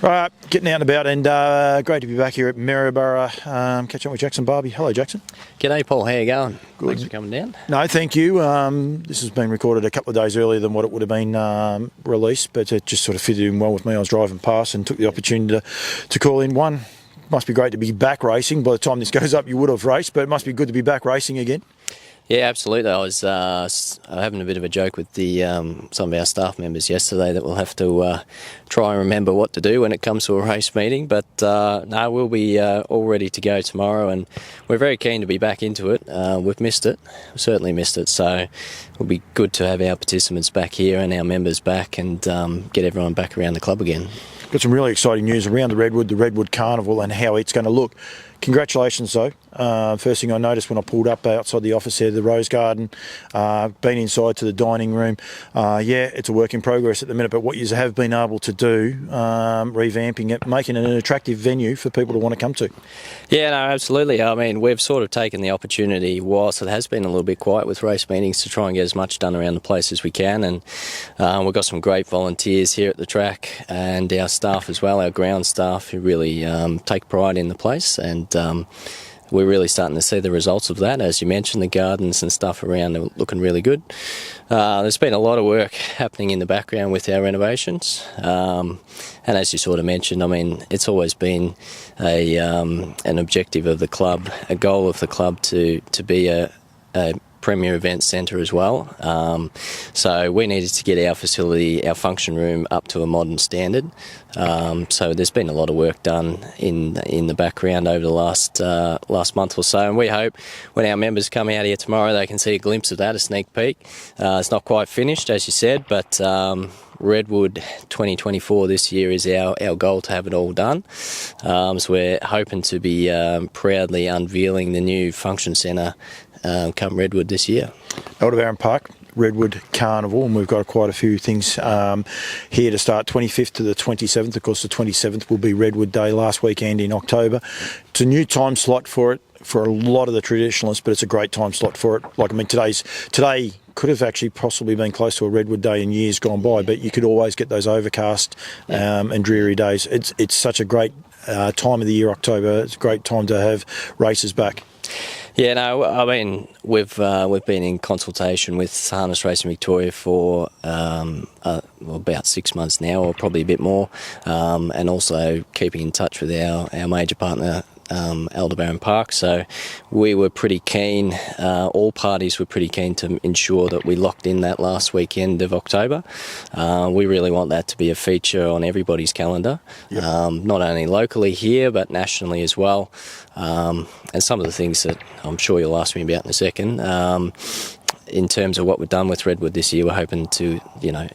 Right, getting out and about, and great to be back here at Maryborough. Catching up with Jackson Barby. Hello, Jackson. G'day, Paul. How you going? Good. Thanks for coming down. No, thank you. This has been recorded a couple of days earlier than what it would have been released, but it just sort of fitted in well with me. I was driving past and took the opportunity to call in. One, must be great to be back racing. By the time this goes up, you would have raced, but it must be good to be back racing again. Yeah, absolutely. I was having a bit of a joke with some of our staff members yesterday that we'll have to try and remember what to do when it comes to a race meeting. But no, we'll be all ready to go tomorrow, and we're very keen to be back into it. We've missed it. We've certainly missed it. So it'll be good to have our participants back here and our members back and get everyone back around the club again. Got some really exciting news around the Redwood Carnival and how it's going to look. Congratulations though. First thing I noticed when I pulled up outside the office there, the Rose Garden, been inside to the dining room. Yeah, it's a work in progress at the minute, but what you have been able to do, revamping it, making it an attractive venue for people to want to come to. Yeah, no, absolutely. I mean, we've sort of taken the opportunity, whilst it has been a little bit quiet with race meetings, to try and get as much done around the place as we can. And we've got some great volunteers here at the track, and our staff as well, our ground staff, who really take pride in the place. And we're really starting to see the results of that. As you mentioned, the gardens and stuff around are looking really good. There's been a lot of work happening in the background with our renovations. And as you sort of mentioned, I mean, it's always been an objective of the club, a goal of the club to be a premier event centre as well. So we needed to get our facility, our function room, up to a modern standard. So there's been a lot of work done in the background over the last month or so, and we hope when our members come out here tomorrow they can see a glimpse of that, a sneak peek. It's not quite finished, as you said, but Redwood 2024 this year is our goal to have it all done. So we're hoping to be proudly unveiling the new function centre come Redwood this year. Aldebaran Park Redwood Carnival, and we've got quite a few things here to start. 25th to the 27th. Of course, the 27th will be Redwood Day, last weekend in October. It's a new time slot for it for a lot of the traditionalists, but it's a great time slot for it. Like, I mean, today could have actually possibly been close to a Redwood Day in years gone by, but you could always get those overcast and dreary days. It's such a great time of the year, October. It's a great time to have races back. Yeah, no, I mean, we've been in consultation with Haras Racing Victoria for about 6 months now, or probably a bit more, and also keeping in touch with our major partner, Aldebaran Park. So we were pretty keen, all parties were pretty keen to ensure that we locked in that last weekend of October. We really want that to be a feature on everybody's calendar, not only locally here but nationally as well. And some of the things that I'm sure you'll ask me about in a second, in terms of what we've done with Redwood this year, we're hoping to,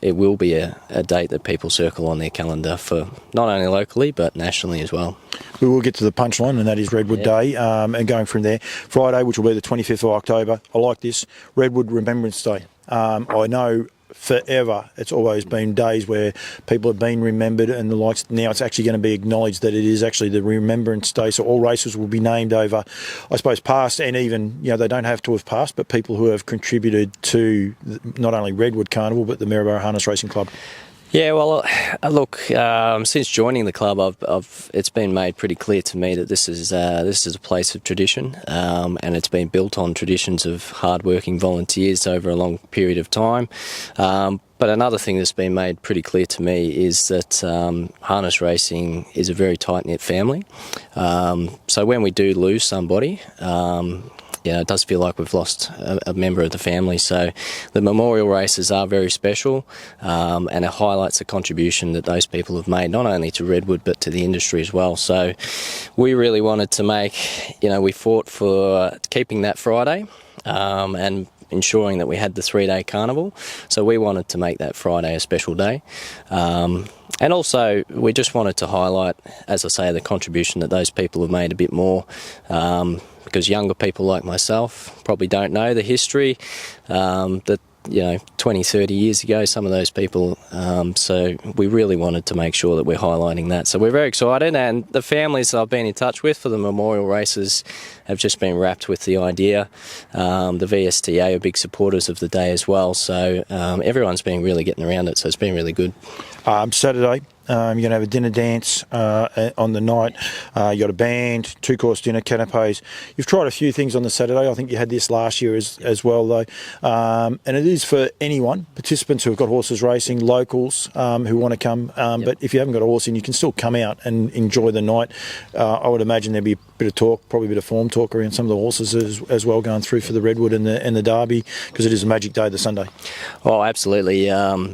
it will be a date that people circle on their calendar for not only locally but nationally as well. We will get to the punchline, and that is Redwood Day, and going from there. Friday, which will be the 25th of October. I like this. Redwood Remembrance Day. I know forever it's always been days where people have been remembered and the likes. Now it's actually going to be acknowledged that it is actually the Remembrance Day, so all races will be named over, I suppose, past, and even, they don't have to have passed, but people who have contributed to not only Redwood Carnival but the Maryborough Harness Racing Club. Yeah, well, look, since joining the club, it's been made pretty clear to me that this is a place of tradition, and it's been built on traditions of hard-working volunteers over a long period of time. But another thing that's been made pretty clear to me is that harness racing is a very tight-knit family. So when we do lose somebody, it does feel like we've lost a member of the family. So the memorial races are very special, and it highlights the contribution that those people have made, not only to Redwood but to the industry as well. So we really wanted to make, we fought for keeping that Friday and ensuring that we had the 3-day carnival. So we wanted to make that Friday a special day. And also, we just wanted to highlight, as I say, the contribution that those people have made a bit more, because younger people like myself probably don't know the history that 20, 30 years ago, some of those people. So we really wanted to make sure that we're highlighting that. So we're very excited, and the families I've been in touch with for the memorial races have just been wrapped with the idea. The VSTA are big supporters of the day as well, so everyone's been really getting around it, so it's been really good. Saturday, you're going to have a dinner dance on the night. You got a band, 2-course dinner, canapes. You've tried a few things on the Saturday. I think you had this last year as well, though. And it is for anyone, participants who have got horses racing, locals who want to come. But if you haven't got a horse in, you can still come out and enjoy the night. I would imagine there'd be a bit of talk, probably a bit of form talk around some of the horses as well going through for the Redwood and the Derby, because it is a magic day, the Sunday. Oh, absolutely.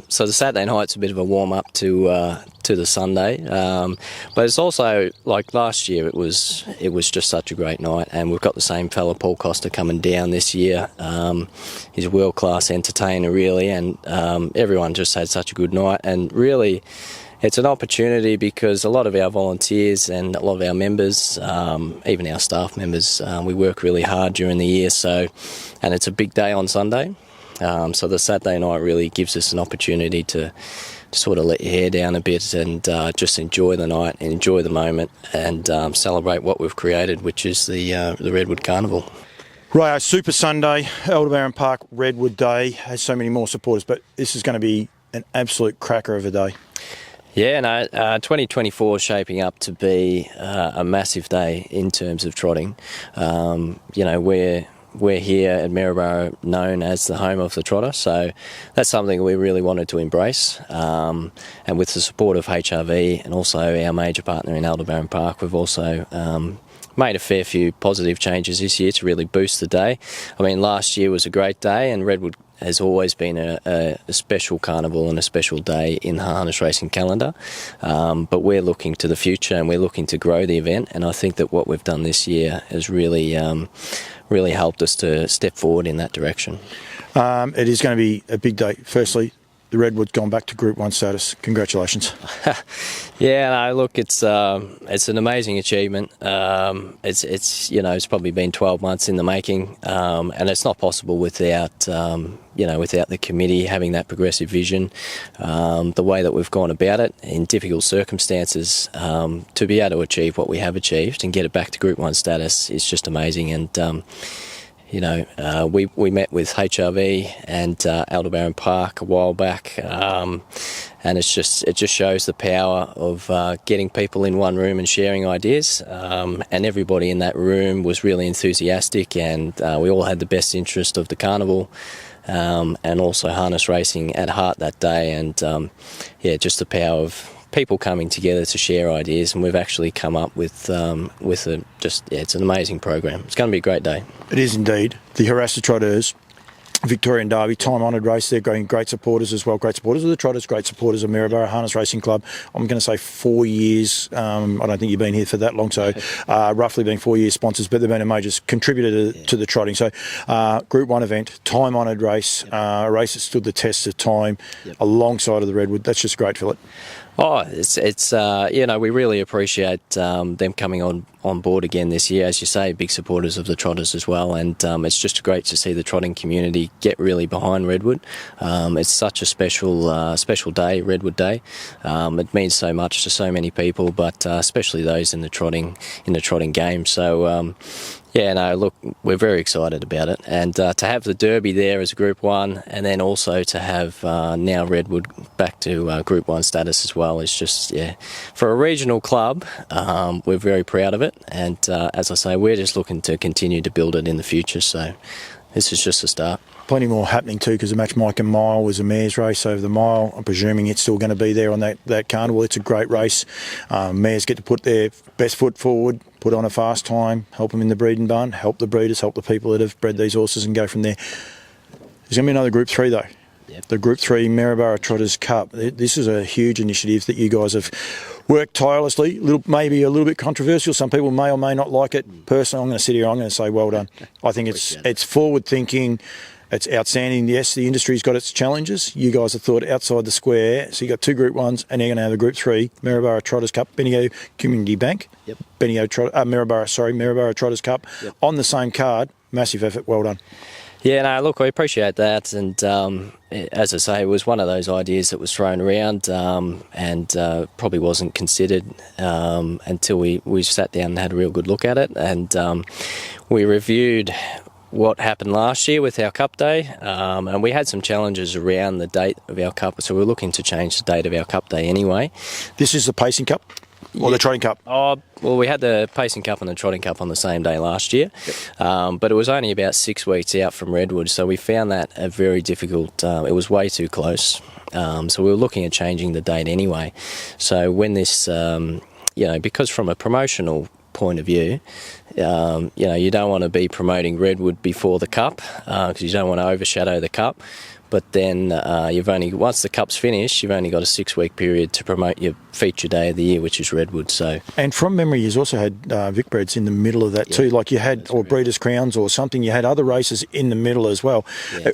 So the Saturday night's a bit of a warm-up to the Sunday, but it's also, like last year, it was just such a great night, and we've got the same fella, Paul Costa, coming down this year. He's a world-class entertainer, really, and everyone just had such a good night. And really, it's an opportunity because a lot of our volunteers and a lot of our members, even our staff members, we work really hard during the year, and it's a big day on Sunday. So the Saturday night really gives us an opportunity to sort of let your hair down a bit and just enjoy the night, enjoy the moment, and celebrate what we've created, which is the Redwood Carnival. Right, Super Sunday, Aldebaran Park Redwood Day has so many more supporters, but this is going to be an absolute cracker of a day. Yeah, no, 2024 is shaping up to be a massive day in terms of trotting. We're here at Maryborough known as the home of the trotter, so that's something we really wanted to embrace. And with the support of HRV and also our major partner in Aldebaran Park, we've also made a fair few positive changes this year to really boost the day. I mean, last year was a great day, and Redwood has always been a special carnival and a special day in the harness racing calendar. But we're looking to the future and we're looking to grow the event, and I think that what we've done this year has really helped us to step forward in that direction. It is going to be a big day. Firstly, the Redwood's gone back to Group 1 status. Congratulations. Yeah, no, look, it's an amazing achievement. It's probably been 12 months in the making, and it's not possible without the committee having that progressive vision, the way that we've gone about it in difficult circumstances, to be able to achieve what we have achieved and get it back to Group 1 status is just amazing. And we met with HRV and Aldebaran Park a while back, and it just shows the power of getting people in one room and sharing ideas. And everybody in that room was really enthusiastic, and we all had the best interest of the carnival and also harness racing at heart that day. And just the power of people coming together to share ideas, and we've actually come up with it's an amazing program. It's going to be a great day. It is indeed. The Haras Trotteurs Victorian Derby, time-honoured race. They're going great supporters as well. Great supporters of the Trotters, great supporters of Maryborough Harness Racing Club. I'm going to say 4 years. I don't think you've been here for that long, so roughly been 4 years sponsors, but they've been a major contributor to the trotting. So Group 1 event, time-honoured race, a race that stood the test of time alongside of the Redwood. That's just great, Philip. Oh, it's we really appreciate them coming on board again this year. As you say, big supporters of the Trotters as well, and it's just great to see the trotting community get really behind Redwood. It's such a special day, Redwood Day. It means so much to so many people, but especially those in the trotting game. So. Look, we're very excited about it, and to have the Derby there as Group 1, and then also to have now Redwood back to Group 1 status as well is just, for a regional club, we're very proud of it, and as I say, we're just looking to continue to build it in the future, so this is just a start. Plenty more happening too, because the Match Mike and Mile was a mares race over the mile. I'm presuming it's still going to be there on that carnival. It's a great race. Mares get to put their best foot forward, put on a fast time, help them in the breeding barn, help the breeders, help the people that have bred these horses, and go from there. There's going to be another Group 3 though. Yep. The Group 3 Maryborough Trotters Cup. This is a huge initiative that you guys have worked tirelessly. Maybe a little bit controversial. Some people may or may not like it. Personally, I'm going to sit here, I'm going to say well done. I think it's forward thinking. It's outstanding. Yes, the industry's got its challenges. You guys have thought outside the square. So you've got 2 Group 1s, and you're going to have a Group 3, Maryborough Trotters Cup, Bendigo Community Bank, Maryborough Trotters Cup on the same card. Massive effort. Well done. Yeah, no, look, I appreciate that, and as I say, it was one of those ideas that was thrown around and probably wasn't considered until we sat down and had a real good look at it, and we reviewed what happened last year with our Cup Day, and we had some challenges around the date of our Cup, so we're looking to change the date of our Cup Day anyway. This is the Pacing Cup? Or the Trotting Cup? Oh, well, we had the Pacing Cup and the Trotting Cup on the same day last year, but it was only about 6 weeks out from Redwood, so we found that a very difficult. It was way too close, so we were looking at changing the date anyway. So when this, because from a promotional point of view, you don't want to be promoting Redwood before the Cup because you don't want to overshadow the Cup. But then once the Cup's finished, you've only got a 6-week period to promote your feature day of the year, which is Redwood. So, and from memory, you've also had Vic Breds in the middle of that too. Like you had, or Breeders' Crowns or something. You had other races in the middle as well. Yeah.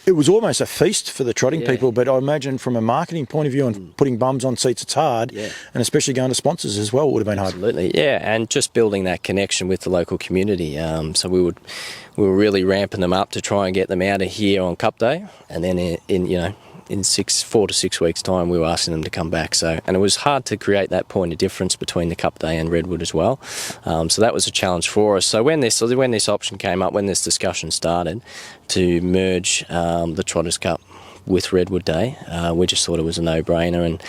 It was almost a feast for the trotting people, but I imagine from a marketing point of view and putting bums on seats, it's hard, and especially going to sponsors as well would have been hard. Absolutely, yeah, and just building that connection with the local community. So we were really ramping them up to try and get them out of here on Cup Day, and then in 4 to 6 weeks' time, we were asking them to come back. So, and it was hard to create that point of difference between the Cup Day and Redwood as well. So that was a challenge for us. So when this option came up, when this discussion started to merge the Trotters Cup with Redwood Day, we just thought it was a no-brainer,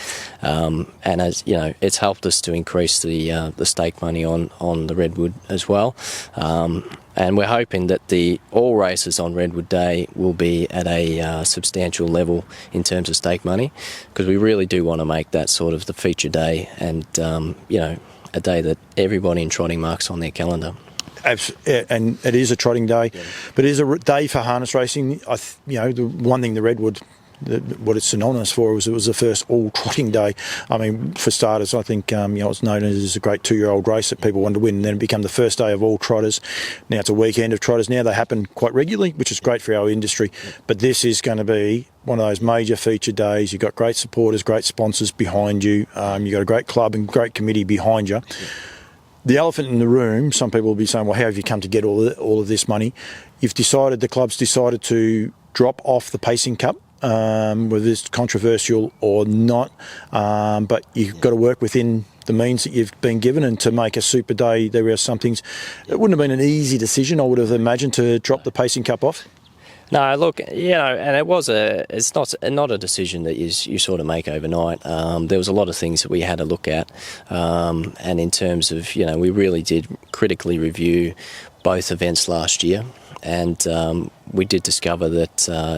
and as you know, it's helped us to increase the stake money on the Redwood as well. And we're hoping that all races on Redwood Day will be at a substantial level in terms of stake money, because we really do want to make that sort of the feature day, and a day that everybody in trotting marks on their calendar. And it is a trotting day, but it is a day for harness racing. The one thing the Redwood, what it's synonymous for was it was the first all trotting day. I mean, for starters, I think it's known as a great 2-year-old race that people wanted to win, and then it became the first day of all trotters. Now it's a weekend of trotters. Now they happen quite regularly, which is great for our industry. But this is going to be one of those major feature days. You've got great supporters, great sponsors behind you. You've got a great club and great committee behind you. The elephant in the room, some people will be saying, well, how have you come to get all of this money? The club's decided to drop off the Pacing Cup, whether it's controversial or not, but you've got to work within the means that you've been given, and to make a super day, there are some things. It wouldn't have been an easy decision, I would have imagined, to drop the Pacing Cup off. No, look, and it's not a decision that you sort of make overnight. There was a lot of things that we had to look at, and in terms of, we really did critically review both events last year, and we did discover that,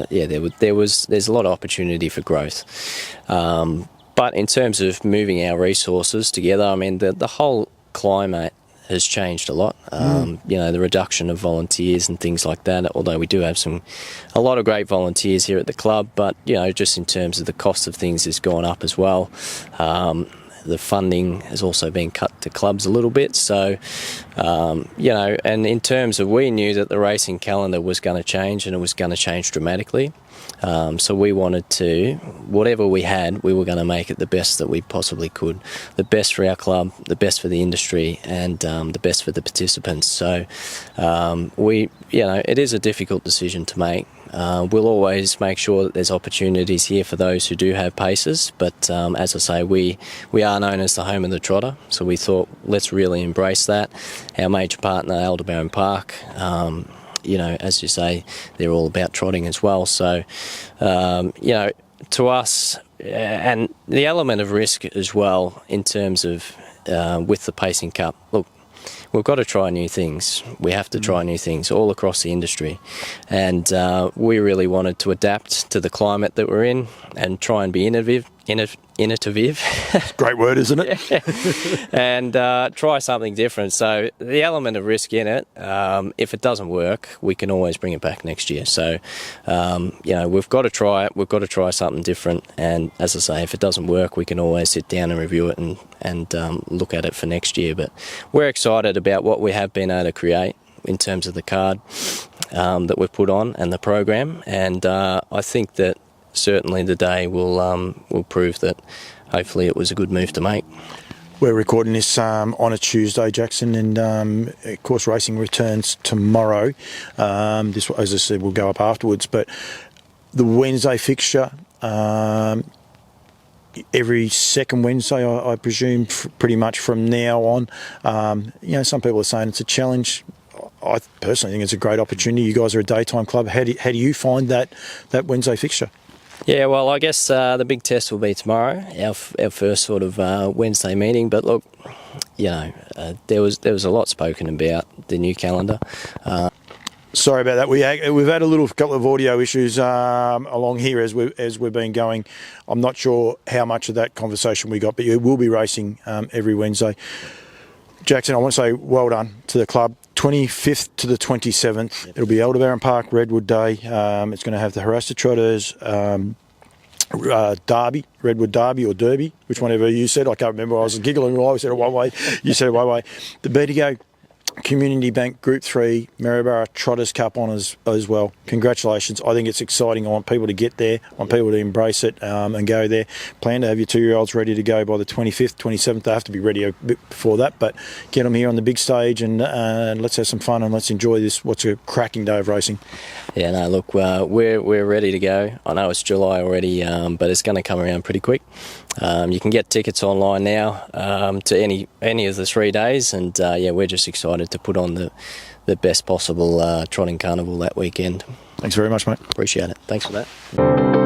there's a lot of opportunity for growth. But in terms of moving our resources together, I mean, the whole climate has changed a lot. The reduction of volunteers and things like that, although we do have a lot of great volunteers here at the club, but just in terms of the cost of things has gone up as well. The funding has also been cut to clubs a little bit, so and in terms of, we knew that the racing calendar was going to change, and it was going to change dramatically. So we wanted to, whatever we had, we were going to make it the best that we possibly could, the best for our club, the best for the industry, and the best for the participants. So it is a difficult decision to make. We'll always make sure that there's opportunities here for those who do have paces, but as I say, we are known as the home of the trotter, so we thought, let's really embrace that. Our major partner, Aldebaran Park, as you say, they're all about trotting as well. So, to us, and the element of risk as well in terms of with the Pacing Cup, look, we've got to try new things. We have to try new things all across the industry. And we really wanted to adapt to the climate that we're in and try and be innovative. Great word, isn't it? Yeah. And try something different. So the element of risk in it, if it doesn't work, we can always bring it back next year. So, we've got to try it. We've got to try something different. And as I say, if it doesn't work, we can always sit down and review it and look at it for next year. But we're excited about what we have been able to create in terms of the card that we've put on and the program. And I think that certainly the day will prove that hopefully it was a good move to make. We're recording this on a Tuesday, Jackson, and of course racing returns tomorrow. This, as I said, will go up afterwards. But the Wednesday fixture, every second Wednesday, I presume, pretty much from now on. Some people are saying it's a challenge. I personally think it's a great opportunity. You guys are a daytime club. How do you find that Wednesday fixture? Yeah, well, I guess the big test will be tomorrow, our first sort of Wednesday meeting. But look, there was a lot spoken about the new calendar. Sorry about that. We've had a couple of audio issues along here as we've been going. I'm not sure how much of that conversation we got, but you will be racing every Wednesday. Jackson, I want to say well done to the club. 25th to the 27th. It'll be Aldebaran Park Redwood Day. It's going to have the Haras Trotters Derby, Redwood Derby or Derby, which whatever you said. I can't remember. I was giggling. I said it one way. You said it one way. The BTO Community Bank Group 3 Maryborough Trotters Cup honours as well. Congratulations. I think it's exciting. I want people to get there. I want people to embrace it and go there. Plan to have your 2-year-olds ready to go by the 25th, 27th. They have to be ready a bit before that, but get them here on the big stage and let's have some fun and let's enjoy this. What's a cracking day of racing. Yeah, no, look, we're ready to go. I know it's July already, but it's going to come around pretty quick. You can get tickets online now to any of the 3 days, and we're just excited to put on the best possible trotting carnival that weekend. Thanks very much, mate. Appreciate it. Thanks for that.